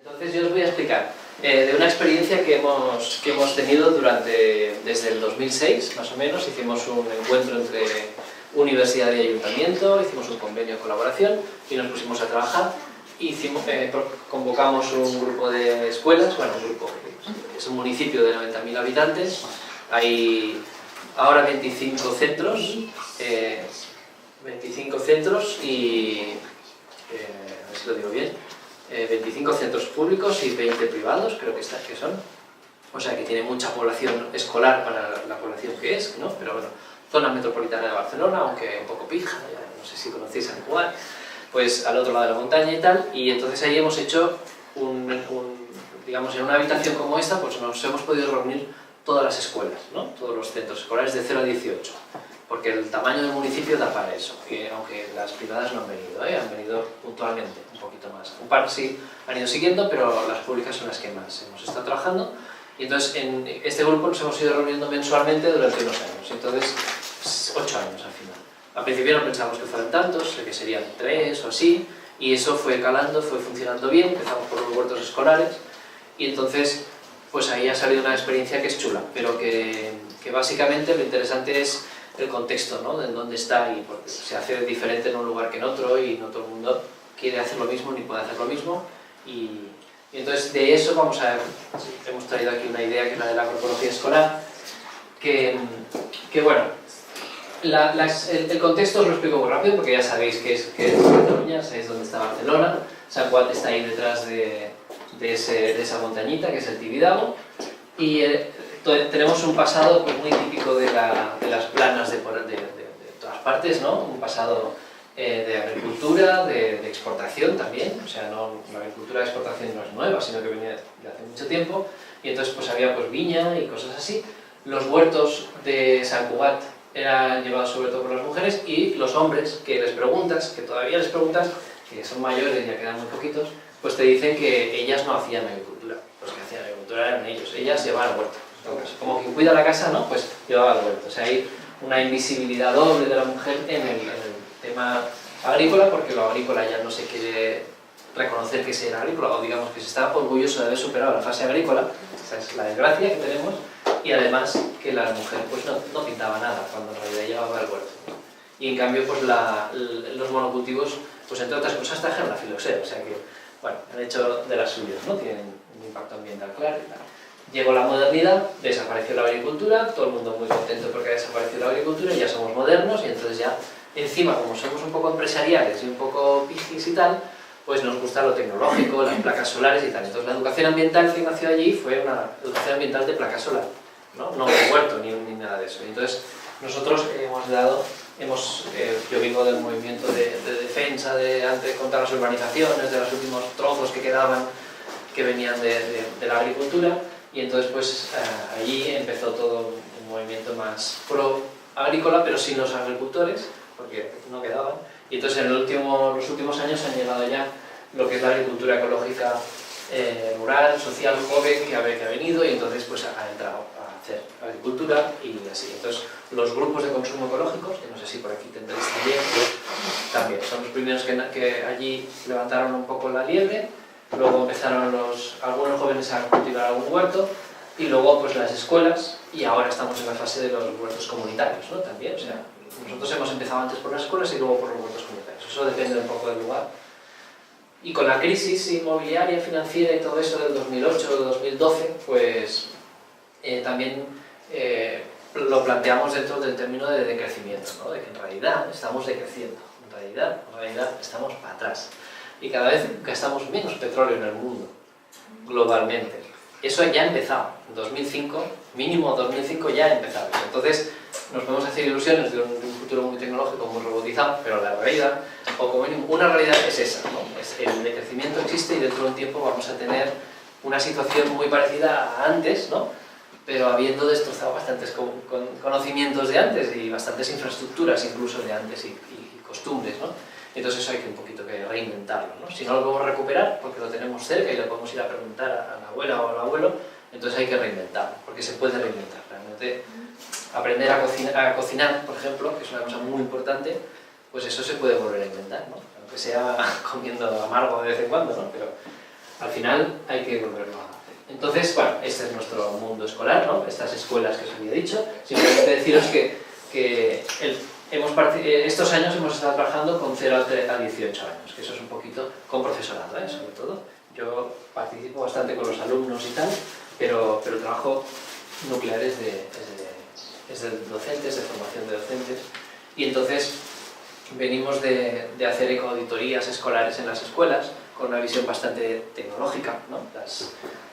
Entonces yo os voy a explicar de una experiencia que hemos tenido desde el 2006, más o menos. Hicimos un encuentro entre universidad y ayuntamiento, hicimos un convenio de colaboración y nos pusimos a trabajar. Convocamos un grupo de escuelas, bueno, un grupo, es un municipio de 90.000 habitantes, hay ahora 25 centros y a ver si lo digo bien, 25 centros públicos y 20 privados, creo que son. O sea que tiene mucha población escolar para la población que es, ¿no? Pero bueno, zona metropolitana de Barcelona, aunque un poco pija, no sé si conocéis San Cugat, pues al otro lado de la montaña y tal. Y entonces ahí hemos hecho digamos, en una habitación como esta, pues nos hemos podido reunir todas las escuelas, ¿no? Todos los centros escolares de 0 a 18, porque el tamaño del municipio da para eso, aunque las privadas no han venido, han venido puntualmente, un poquito más. Un par sí han ido siguiendo, pero las públicas son las que más hemos estado trabajando. Y entonces en este grupo nos hemos ido reuniendo mensualmente durante unos años, entonces 8 años al final. Al principio no pensábamos que fueran tantos, que serían 3 o así, y eso fue calando, fue funcionando bien. Empezamos por los huertos escolares, y entonces pues ahí ha salido una experiencia que es chula, pero que básicamente lo interesante es el contexto, ¿no? De dónde está, y porque se hace diferente en un lugar que en otro, y no todo el mundo quiere hacer lo mismo ni puede hacer lo mismo. Y entonces de eso hemos traído aquí una idea que es la de la agroecología escolar, que bueno, el contexto os lo explico muy rápido porque ya sabéis que es Cataluña, sabéis dónde está Barcelona. San Cugat está ahí detrás de esa montañita que es el Tibidabo, y tenemos un pasado pues muy típico de las planas de todas partes, ¿no? Un pasado de agricultura, de exportación también. O sea, la agricultura de exportación no es nueva, sino que venía de hace mucho tiempo, y entonces pues había pues viña y cosas así. Los huertos de San Cugat eran llevados sobre todo por las mujeres, y los hombres, que todavía les preguntas, que son mayores y ya quedan muy poquitos, pues te dicen que ellas no hacían agricultura. Los que hacían agricultura eran ellos, ellas llevaban al huerto. Entonces, como quien cuida la casa, ¿no? Pues llevaba al huerto. O sea, hay una invisibilidad doble de la mujer en el tema agrícola, porque lo agrícola ya no se quiere reconocer que sea agrícola, o digamos que se está orgulloso de haber superado la fase agrícola. Esa es la desgracia que tenemos. Y además que la mujer pues no pintaba nada, cuando en realidad llevaba al huerto. Y en cambio pues los monocultivos, pues entre otras cosas, trajeron la filoxera. O sea que, bueno, han hecho de las suyas, ¿no? Tienen un impacto ambiental claro y tal. Llegó la modernidad, desapareció la agricultura, todo el mundo muy contento porque ha desaparecido la agricultura y ya somos modernos, y entonces ya, encima, como somos un poco empresariales y un poco pijis y tal, pues nos gusta lo tecnológico, las placas solares y tal. Entonces la educación ambiental que nació allí fue una educación ambiental de placa solar, no de huerto ni nada de eso. Entonces nosotros yo vengo del movimiento de defensa contra las urbanizaciones, de los últimos trozos que quedaban, que venían de la agricultura, y entonces pues allí empezó todo un movimiento más pro agrícola, pero sin los agricultores, porque no quedaban. Y entonces en los últimos años han llegado ya lo que es la agricultura ecológica rural, social, joven, que ha venido, y entonces pues ha entrado a hacer agricultura y así. Entonces los grupos de consumo ecológicos, que no sé si por aquí tendréis también son los primeros que allí levantaron un poco la liebre. Luego empezaron algunos jóvenes a cultivar algún huerto, y luego pues las escuelas, y ahora estamos en la fase de los huertos comunitarios, ¿no? También, o sea, nosotros hemos empezado antes por las escuelas y luego por los huertos comunitarios. Eso depende un poco del lugar. Y con la crisis inmobiliaria, financiera y todo eso del 2008, 2012, pues también lo planteamos dentro del término de decrecimiento, ¿no? De que en realidad estamos decreciendo, en realidad estamos para atrás. Y cada vez gastamos menos petróleo en el mundo, globalmente. Eso ya ha empezado, en 2005, mínimo 2005 ya ha empezado. Entonces nos podemos hacer ilusiones de un futuro muy tecnológico, muy robotizado, pero la realidad, o como mínimo una realidad, es esa, ¿no? El decrecimiento existe, y dentro de un tiempo vamos a tener una situación muy parecida a antes, ¿no? Pero habiendo destrozado bastantes conocimientos de antes y bastantes infraestructuras incluso de antes y costumbres, ¿no? Entonces eso hay que un poquito que reinventarlo, ¿no? Si no lo podemos recuperar porque lo tenemos cerca y lo podemos ir a preguntar a la abuela o al abuelo, entonces hay que reinventarlo, porque se puede reinventar. Realmente aprender a cocinar, por ejemplo, que es una cosa muy importante, pues eso se puede volver a inventar, ¿no? Aunque sea comiendo amargo de vez en cuando, ¿no? Pero al final hay que volverlo a hacer. Entonces, bueno, este es nuestro mundo escolar, ¿no? Estas escuelas que os había dicho. Simplemente deciros que estos años hemos estado trabajando con 0 a 18 años, que eso es un poquito con profesorado, sobre todo. Yo participo bastante con los alumnos y tal, pero el trabajo nuclear es de docentes, de formación de docentes, y entonces venimos de hacer ecoauditorías escolares en las escuelas, con una visión bastante tecnológica, ¿no?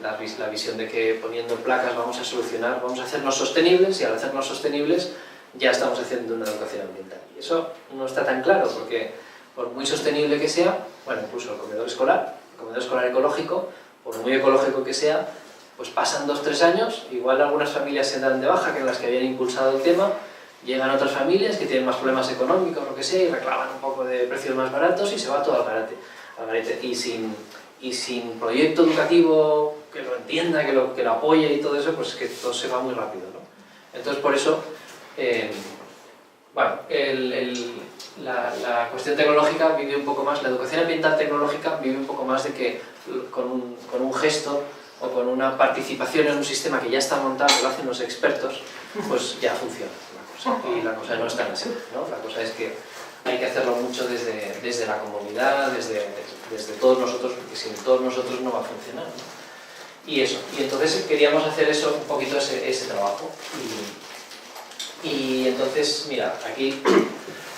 La visión de que poniendo placas vamos a solucionar, vamos a hacernos sostenibles, y al hacernos sostenibles ya estamos haciendo una educación ambiental. Y eso no está tan claro, porque por muy sostenible que sea, bueno, incluso el comedor escolar ecológico, por muy ecológico que sea, pues pasan 2 o 3 años, igual algunas familias se dan de baja, que en las que habían impulsado el tema, llegan otras familias que tienen más problemas económicos, lo que sea, y reclaman un poco de precios más baratos y se va todo al garete. Y sin proyecto educativo que lo entienda, que lo apoye y todo eso, pues que todo se va muy rápido, ¿no? Entonces, por eso, bueno, la cuestión tecnológica vive un poco más, la educación ambiental tecnológica vive un poco más de que con un gesto o con una participación en un sistema que ya está montado, que lo hacen los expertos, pues ya funciona la cosa. Y la cosa no es tan así, ¿no? La cosa es que hay que hacerlo mucho desde la comunidad, desde todos nosotros, porque sin todos nosotros no va a funcionar, ¿no? Y eso, y entonces queríamos hacer eso, un poquito ese trabajo. Y entonces, mira, aquí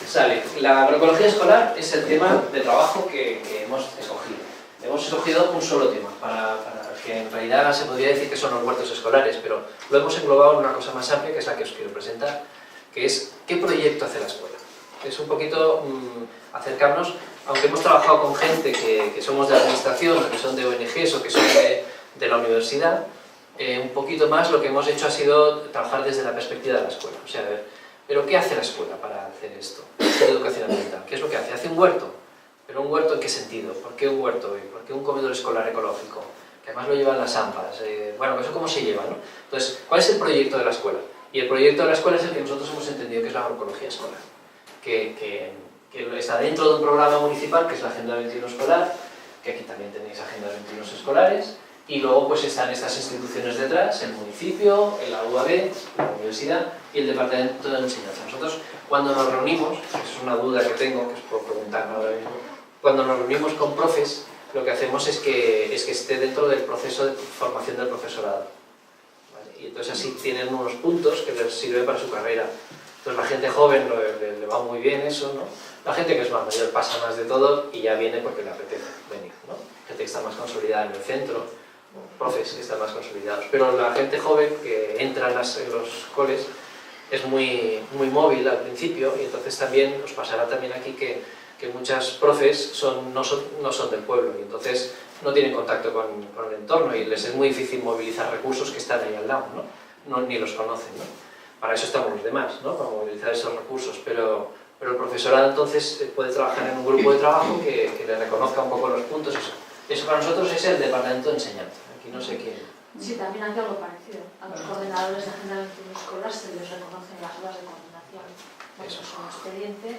sale, la agroecología escolar es el tema de trabajo que hemos escogido. Hemos escogido un solo tema, para que en realidad se podría decir que son los huertos escolares, pero lo hemos englobado en una cosa más amplia, que es la que os quiero presentar, que es ¿qué proyecto hace la escuela? Es un poquito acercarnos, aunque hemos trabajado con gente que somos de administración, o que son de ONGs, o que son de la universidad, un poquito más lo que hemos hecho ha sido trabajar desde la perspectiva de la escuela. O sea, a ver, ¿pero qué hace la escuela para hacer esto? Hacer educación ambiental. ¿Qué es lo que hace? Hace un huerto. ¿Pero un huerto en qué sentido? ¿Por qué un huerto? ¿Por qué un comedor escolar ecológico? Que además lo llevan las AMPAs. Bueno, ¿eso cómo se lleva, no? Entonces, ¿cuál es el proyecto de la escuela? Y el proyecto de la escuela es el que nosotros hemos entendido que es la agroecología escolar. Que está dentro de un programa municipal, que es la Agenda 21 Escolar, que aquí también tenéis Agenda 21 Escolares, y luego pues están estas instituciones detrás, el municipio, la UAB, la universidad y el Departamento de Enseñanza. Nosotros, cuando nos reunimos, es una duda que tengo, que os puedo preguntar ahora mismo, cuando nos reunimos con profes, lo que hacemos es que esté dentro del proceso de formación del profesorado. ¿Vale? Y entonces así tienen unos puntos que les sirve para su carrera. Entonces la gente joven le va muy bien eso, ¿no? La gente que es más mayor pasa más de todo y ya viene porque le apetece venir, ¿no? Gente que está más consolidada en el centro, profes que están más consolidados. Pero la gente joven que entra en los coles es muy móvil al principio, y entonces también os pasará también aquí que muchas profes no son del pueblo, y entonces no tienen contacto con el entorno y les es muy difícil movilizar recursos que están ahí al lado, ¿no? Ni los conocen, ¿no? Para eso estamos los demás, ¿no? Para movilizar esos recursos, pero el profesorado entonces puede trabajar en un grupo de trabajo que le reconozca un poco los puntos. Eso para nosotros es el Departamento de Enseñanza. Aquí no sé quién. Sí, también hace algo parecido. A los coordinadores de Agenda 21 Escolar se les reconocen las horas de coordinación. Eso es un expediente.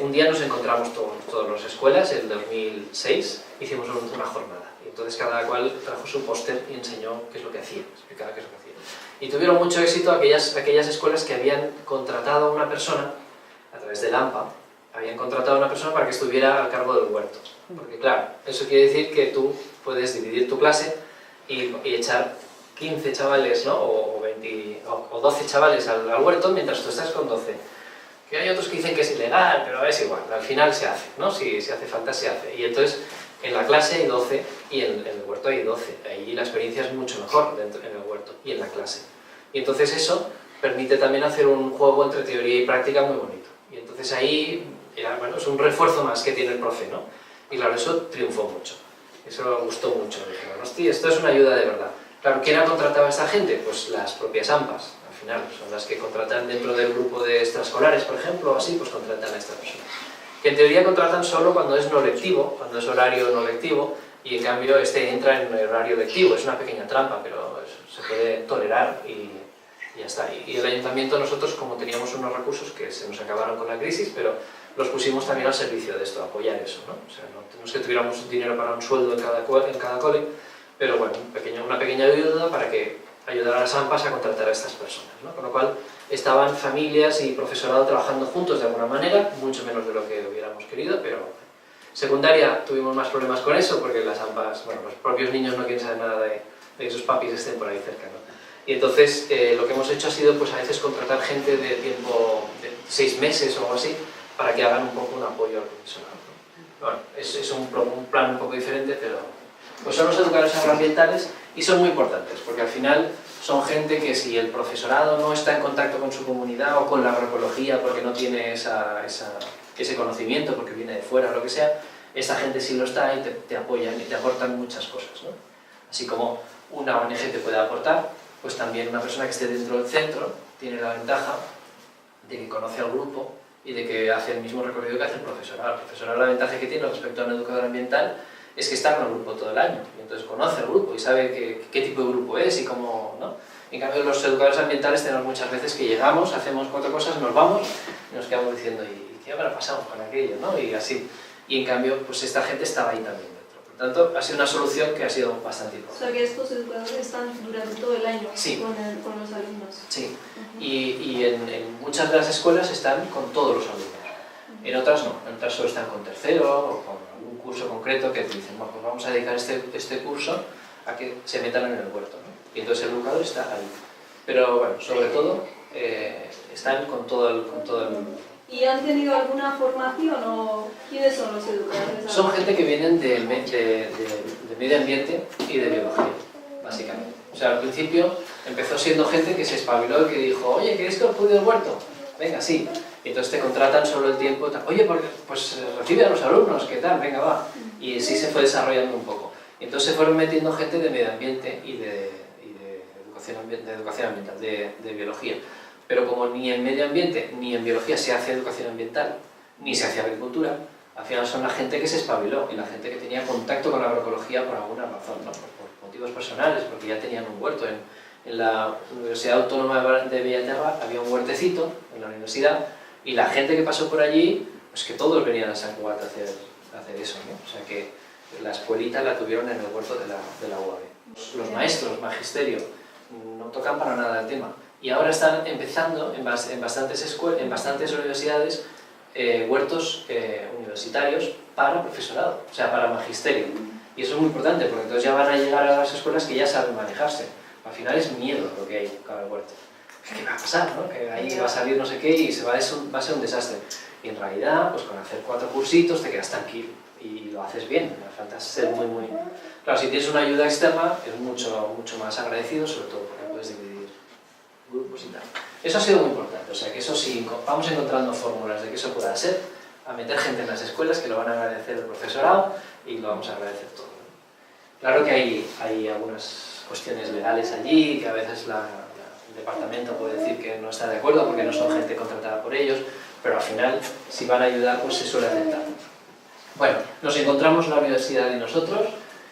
Un día nos encontramos todas las escuelas, en 2006, hicimos una jornada. Y entonces cada cual trajo su póster y enseñó qué es lo que hacía, explicaba qué es lo que hacía. Y tuvieron mucho éxito aquellas escuelas que habían contratado a una persona, a través del AMPA, habían contratado a una persona para que estuviera al cargo del huerto. Porque claro, eso quiere decir que tú puedes dividir tu clase y echar 15 chavales, ¿no? o 12 chavales al huerto mientras tú estás con 12. Que hay otros que dicen que es ilegal, pero es igual, al final se hace, ¿no? Si hace falta, se hace. Y entonces, en la clase hay 12 y en el huerto hay 12. Ahí la experiencia es mucho mejor en el huerto y en la clase. Y entonces eso permite también hacer un juego entre teoría y práctica muy bonito. Y entonces ahí, bueno, es un refuerzo más que tiene el profe, ¿no? Y claro, eso triunfó mucho. Eso gustó mucho. Dijeron, hostia, esto es una ayuda de verdad. Claro, ¿quién ha contratado a esta gente? Pues las propias AMPAs. Al final, son las que contratan dentro del grupo de extraescolares, por ejemplo, o así, pues contratan a esta persona. Que en teoría contratan solo cuando es no lectivo, cuando es horario no lectivo, y en cambio entra en el horario lectivo. Es una pequeña trampa, pero se puede tolerar y ya está. Y el ayuntamiento, nosotros, como teníamos unos recursos que se nos acabaron con la crisis, pero los pusimos también al servicio de esto, apoyar eso, ¿no? O sea, no es que tuviéramos dinero para un sueldo en cada cole, pero bueno, una pequeña ayuda para que ayudar a las AMPAs a contratar a estas personas, ¿no? Con lo cual estaban familias y profesorado trabajando juntos de alguna manera, mucho menos de lo que hubiéramos querido, pero secundaria tuvimos más problemas con eso, porque las AMPAs, bueno, los propios niños no quieren saber nada de que sus papis estén por ahí cerca, ¿no? Y entonces lo que hemos hecho ha sido pues a veces contratar gente de tiempo de 6 meses o algo así, para que hagan un poco un apoyo al profesorado, ¿no? Bueno, es un plan un poco diferente, pero pues son los educadores agroambientales y son muy importantes, porque al final son gente que si el profesorado no está en contacto con su comunidad o con la agroecología porque no tiene ese conocimiento, porque viene de fuera o lo que sea, esta gente sí lo está y te apoyan y te aportan muchas cosas, ¿no? Así como una ONG te puede aportar, pues también una persona que esté dentro del centro tiene la ventaja de que conoce al grupo y de que hace el mismo recorrido que hace el profesorado. El profesorado, la ventaja que tiene respecto a un educador ambiental es que está con el grupo todo el año, y entonces conoce el grupo y sabe qué tipo de grupo es y cómo, ¿no? En cambio, los educadores ambientales tenemos muchas veces que llegamos, hacemos 4 cosas, nos vamos y nos quedamos diciendo ¿y qué habrá pasado con aquello?, ¿no? Y así. Y en cambio, pues esta gente estaba ahí también dentro. Por tanto, ha sido una solución que ha sido bastante importante. O sea que estos educadores están durante todo el año sí. con los alumnos. Sí, y en muchas de las escuelas están con todos los alumnos. En otras no, en otras solo están con tercero o con algún curso concreto que te dicen, bueno, pues vamos a dedicar este curso a que se metan en el huerto, ¿no? Y entonces el educador está ahí. Pero bueno, sobre todo están con todo el ¿Y han tenido alguna formación o quiénes son los educadores? Son gente que vienen de medio ambiente y de biología, básicamente. O sea, al principio empezó siendo gente que se espabiló y que dijo, oye, ¿queréis que os cuide el huerto? Venga, sí. Y entonces te contratan solo el tiempo, oye, pues recibe a los alumnos, ¿qué tal? Venga, va. Y así se fue desarrollando un poco. Y entonces se fueron metiendo gente de medio ambiente y de educación ambiental, de biología. Pero como ni en medio ambiente ni en biología se hace educación ambiental, ni se hace agricultura, al final son la gente que se espabiló y la gente que tenía contacto con la agroecología por alguna razón, ¿no? Por motivos personales, porque ya tenían un huerto. En la Universidad Autónoma de Bellaterra había un huertecito en la universidad y la gente que pasó por allí, pues que todos venían a San Cugat a hacer eso, ¿no? O sea que la escuelita la tuvieron en el huerto de la UAB. Los maestros, magisterio, no tocan para nada el tema. Y ahora están empezando en bastantes universidades huertos universitarios para profesorado, o sea, para magisterio. Y eso es muy importante, porque entonces ya van a llegar a las escuelas que ya saben manejarse. Al final es miedo lo que hay con el huerto. ¿Qué va a pasar, no? Que ahí va a salir no sé qué y va a ser un desastre. Y en realidad, pues con hacer 4 cursitos te quedas tranquilo y lo haces bien. No falta ser muy... Claro, si tienes una ayuda externa es mucho más agradecido, sobre todo porque puedes dividir grupos y tal. Eso ha sido muy importante, o sea que eso sí, vamos encontrando fórmulas de que eso pueda ser, a meter gente en las escuelas que lo van a agradecer el profesorado y lo vamos a agradecer todo, ¿no? Claro que hay algunas cuestiones legales allí, que a veces el departamento puede decir que no está de acuerdo porque no son gente contratada por ellos, pero al final, si van a ayudar, pues se suele aceptar. Bueno, nos encontramos la universidad y nosotros,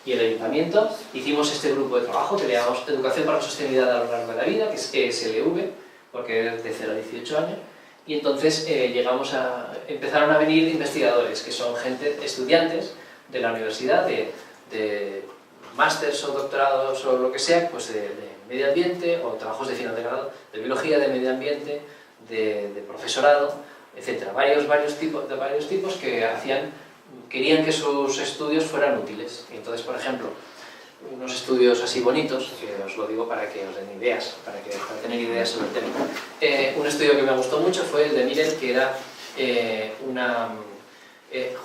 y el ayuntamiento, hicimos este grupo de trabajo que le llamamos Educación para la Sostenibilidad a lo largo de la vida, que es ESLV, porque es de 0 a 18 años, y entonces empezaron a venir investigadores, que son estudiantes de la universidad, de másters o doctorados o lo que sea, pues de medio ambiente, o trabajos de final de grado, de biología, de medio ambiente, de profesorado, etc. Varios tipos que querían que sus estudios fueran útiles. Y entonces, por ejemplo, unos estudios así bonitos, que os lo digo para que os den ideas, para tener ideas sobre el tema. Un estudio que me gustó mucho fue el de Miren, que era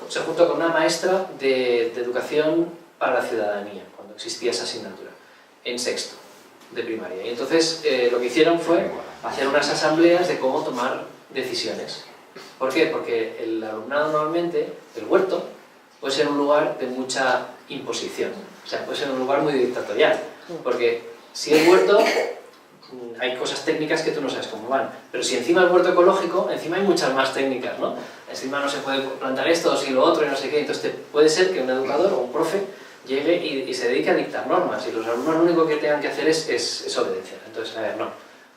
se juntó con una maestra de educación para la ciudadanía, cuando existía esa asignatura, en sexto de primaria. Y entonces lo que hicieron fue hacer unas asambleas de cómo tomar decisiones. ¿Por qué? Porque el alumnado normalmente, el huerto, puede ser un lugar de mucha imposición. O sea, puede ser un lugar muy dictatorial. Porque si el huerto, hay cosas técnicas que tú no sabes cómo van. Pero si encima el huerto ecológico, encima hay muchas más técnicas, ¿no? Encima no se puede plantar esto, si lo otro y no sé qué. Entonces puede ser que un educador o un profe llegue y se dedique a dictar normas. Y los alumnos lo único que tengan que hacer es obedecer. Entonces, a ver, no.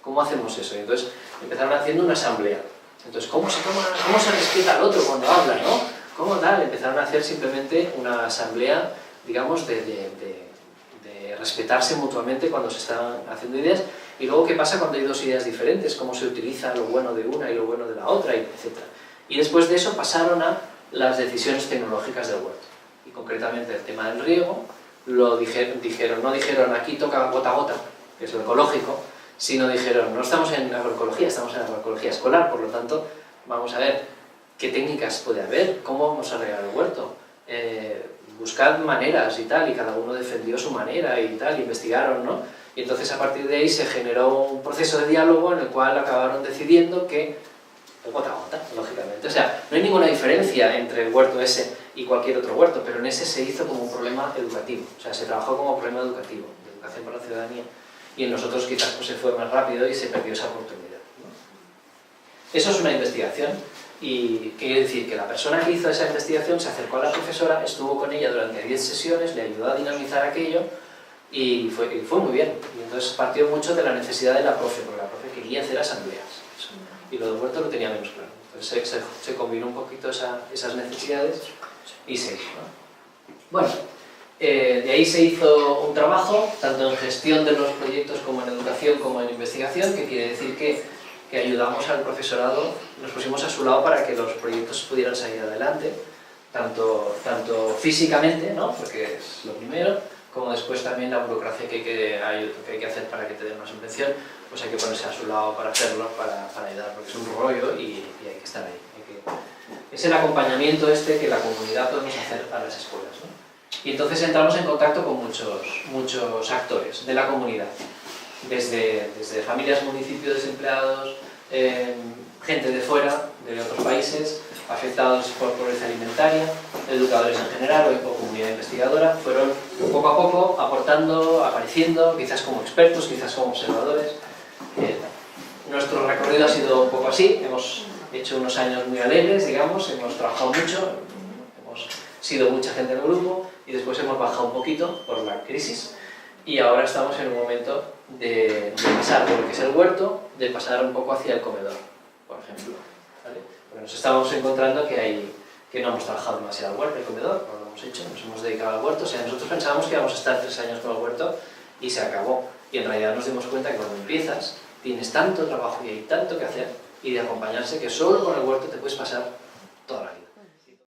¿Cómo hacemos eso? Y entonces empezaron haciendo una asamblea. Entonces, ¿cómo se respeta al otro cuando habla, no? ¿Cómo tal? Empezaron a hacer simplemente una asamblea, digamos, de respetarse mutuamente cuando se están haciendo ideas, y luego qué pasa cuando hay dos ideas diferentes, cómo se utiliza lo bueno de una y lo bueno de la otra, etc. Y después de eso pasaron a las decisiones tecnológicas del huerto. Y concretamente el tema del riego, no dijeron aquí toca gota a gota, que es lo ecológico, sino dijeron no estamos en agroecología, estamos en agroecología escolar, por lo tanto vamos a ver qué técnicas puede haber, cómo vamos a regar el huerto, buscad maneras y tal, y cada uno defendió su manera y tal, investigaron, ¿no? Y entonces a partir de ahí se generó un proceso de diálogo en el cual acabaron decidiendo que gota a gota, lógicamente. O sea, no hay ninguna diferencia entre el huerto ese y cualquier otro huerto, pero en ese se hizo como un problema educativo, o sea, se trabajó como problema educativo, de educación para la ciudadanía, y en nosotros quizás pues, se fue más rápido y se perdió esa oportunidad, ¿no? Eso es una investigación, y quiere decir que la persona que hizo esa investigación se acercó a la profesora, estuvo con ella durante 10 sesiones, le ayudó a dinamizar aquello, y fue muy bien. Y entonces partió mucho de la necesidad de la profe, porque la profe quería hacer asambleas, eso. Y lo del huerto lo tenía menos claro. Entonces se combinó un poquito esas necesidades y se hizo, ¿no? Bueno, de ahí se hizo un trabajo, tanto en gestión de los proyectos como en educación como en investigación, que quiere decir que ayudamos al profesorado, nos pusimos a su lado para que los proyectos pudieran salir adelante, tanto físicamente, ¿no? Porque es lo primero, como después también la burocracia que hay que hacer para que te den una subvención, pues hay que ponerse a su lado para hacerlo, para ayudar, porque es un rollo y hay que estar ahí. Es el acompañamiento que la comunidad podemos hacer a las escuelas, ¿no? Y entonces entramos en contacto con muchos actores de la comunidad, desde familias, municipios desempleados, gente de fuera, de otros países, afectados por pobreza alimentaria, educadores en general o comunidad investigadora, fueron poco a poco aportando, apareciendo, quizás como expertos, quizás como observadores. Nuestro recorrido ha sido un poco así, hemos hecho unos años muy alegres, digamos, hemos trabajado mucho, hemos sido mucha gente en el grupo y después hemos bajado un poquito por la crisis y ahora estamos en un momento de pasar de lo que es el huerto, de pasar un poco hacia el comedor, por ejemplo, ¿vale? Porque nos estamos encontrando que no hemos trabajado demasiado el huerto, el comedor, no lo hemos hecho, nos hemos dedicado al huerto. O sea, nosotros pensábamos que íbamos a estar 3 años con el huerto y se acabó. Y en realidad nos dimos cuenta que cuando empiezas tienes tanto trabajo y hay tanto que hacer y de acompañarse que solo con el huerto te puedes pasar toda la vida.